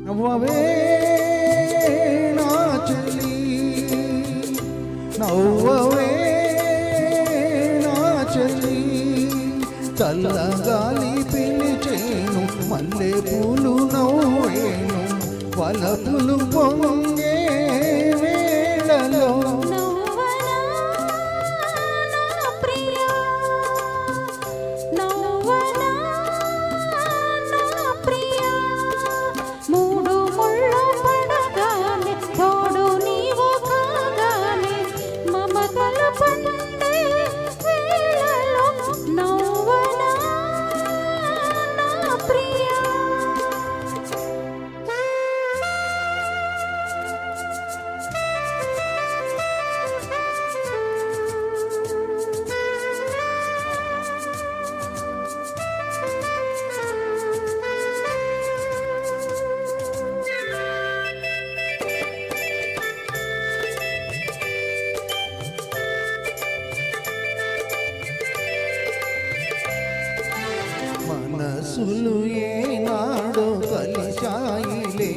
నవ్వవే నా చెల్లి, నవ్వవే నా చెల్లి. చల్లగాలి పిలిచేను, మల్లె పూలు నవ్వేను, వలపులు పొంగే వేళలో మనసులు ఏనాడో కలిశాయిలే,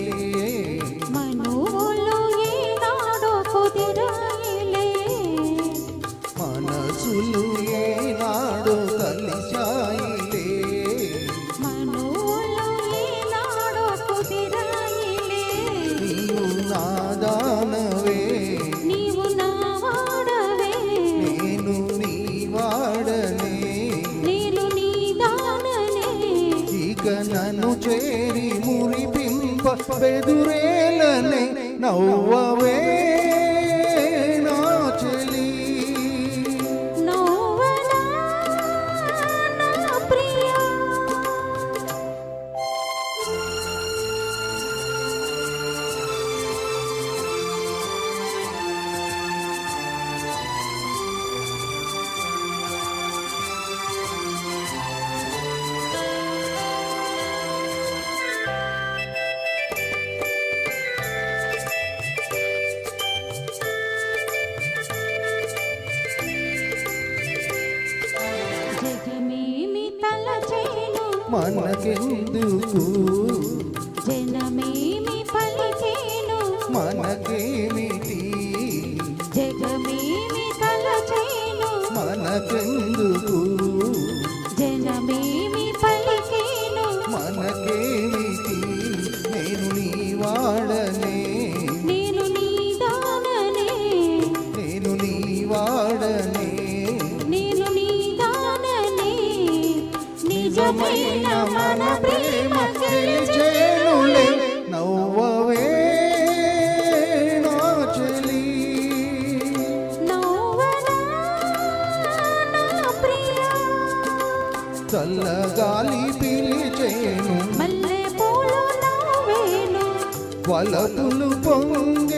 మనోలు ఏనాడో కుదిరాయిలే, మనసులు ఏనాడో కలిశాయిలే, మనోలు ఏనాడో కుదిరాయిలే. నీవు నా దానవే, నీవు నా వాడవే, నేను నీ వాడనే, నేను నీ దాననే. ఇక నన్ను చేరి మురిపింప బెదురేలనే. నవ్వవే నా చెలి, నవ్వనా నా ప్రియా. జగమేమి తలచేను, మనకెందుకు జనమేమి పలికేను, మనకేమిటి, జగమేమి తలచేను, మనకెందుకు, జనమేమి పలికేను, మనకేమిటి. నేను నీ వాడనే, నేను నీ దాననే, నేను నీ వాడనే, నేను నీ దాననే. నిజమైన మన ప్రేమ గెలిచేనులే. నవ్వవే నా చెలి, నవ్వనా నా ప్రియా. చల్లగాలి పిలిచేను, మల్లె పూలు నవ్వేను, వలపులు పొంగే